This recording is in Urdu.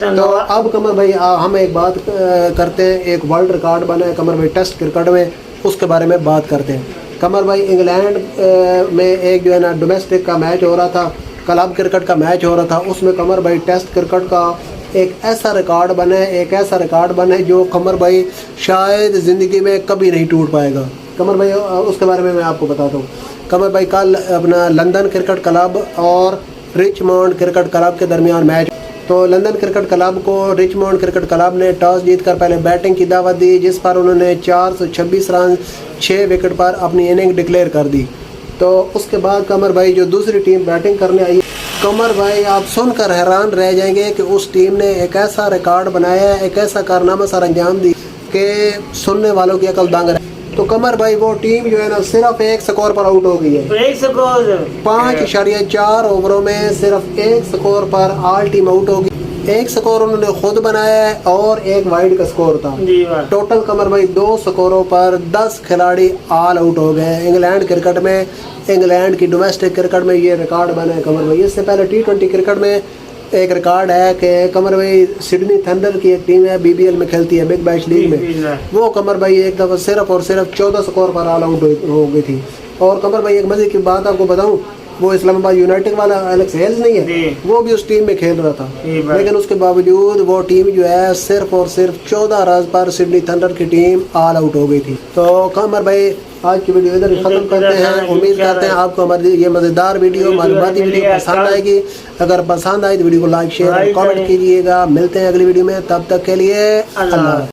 تو اب قمر بھائی ہم ایک بات کرتے ہیں، ایک ورلڈ ریکارڈ بنا ہے قمر بھائی ٹیسٹ کرکٹ میں، اس کے بارے میں بات کرتے ہیں۔ قمر بھائی انگلینڈ میں ایک جو ہے نا ڈومیسٹک کا میچ ہو رہا تھا، کلب کرکٹ کا میچ ہو رہا تھا، اس میں قمر بھائی ٹیسٹ کرکٹ کا ایک ایسا ریکارڈ بنا ہے جو قمر بھائی شاید زندگی میں کبھی نہیں ٹوٹ پائے گا۔ قمر بھائی اس کے بارے میں آپ کو بتاتا ہوں۔ قمر بھائی کل اپنا لندن کرکٹ کلب اور رچمونڈ کرکٹ کلب کے درمیان میچ، تو لندن کرکٹ کلب کو رچمونڈ کرکٹ کلب نے ٹاس جیت کر پہلے بیٹنگ کی دعوت دی، جس پر انہوں نے 426 رن 6 وکٹ پر اپنی اننگ ڈکلیئر کر دی۔ تو اس کے بعد قمر بھائی جو دوسری ٹیم بیٹنگ کرنے آئی، قمر بھائی آپ سن کر حیران رہ جائیں گے کہ اس ٹیم نے ایک ایسا ریکارڈ بنایا ہے، ایک ایسا کارنامہ سر انجام دی کہ سننے والوں کی عقل دنگ رہے۔ تو قمر بھائی وہ ٹیم جو ہے نا صرف ایک سکور پر آؤٹ ہو گئی ہے، 5.4 اووروں میں صرف ایک سکور پر آل ٹیم آؤٹ ہو گئی۔ ایک سکور انہوں نے خود بنایا ہے اور ایک وائڈ کا سکور تھا۔ ٹوٹل قمر بھائی 2 سکوروں پر 10 کھلاڑی آل آؤٹ ہو گئے۔ انگلینڈ کرکٹ میں، انگلینڈ کی ڈومیسٹک کرکٹ میں یہ ریکارڈ بنا ہے قمر بھائی۔ اس سے پہلے T20 کرکٹ میں ایک ریکارڈ ہے کہ قمر بھائی سڈنی تھنڈر کی ایک ٹیم ہے، BBL میں کھیلتی ہے، بگ بیش لیگ میں، وہ قمر بھائی ایک دفعہ صرف اور صرف 14 سکور پر آل آؤٹ ہو گئی تھی۔ اور قمر بھائی ایک مزے کی بات آپ کو بتاؤں، وہ اسلام آباد یونائٹڈ والا ایلیکس ہیلز نہیں ہے، وہ بھی اس ٹیم میں کھیل رہا تھا، لیکن اس کے باوجود وہ ٹیم جو ہے صرف اور صرف 14 رنز پر سڈنی تھنڈر کی ٹیم آل آؤٹ ہو گئی تھی۔ تو قمر بھائی آج کی ویڈیو ادھر ختم کرتے ہیں۔ امید کرتے ہیں آپ کو ہماری یہ مزیدار ویڈیو، معلوماتی ویڈیو پسند آئے گی۔ اگر پسند آئی تو ویڈیو کو لائک، شیئر اور کامنٹ کیجیے گا۔ ملتے ہیں اگلی ویڈیو میں، تب تک کے لیے اللہ۔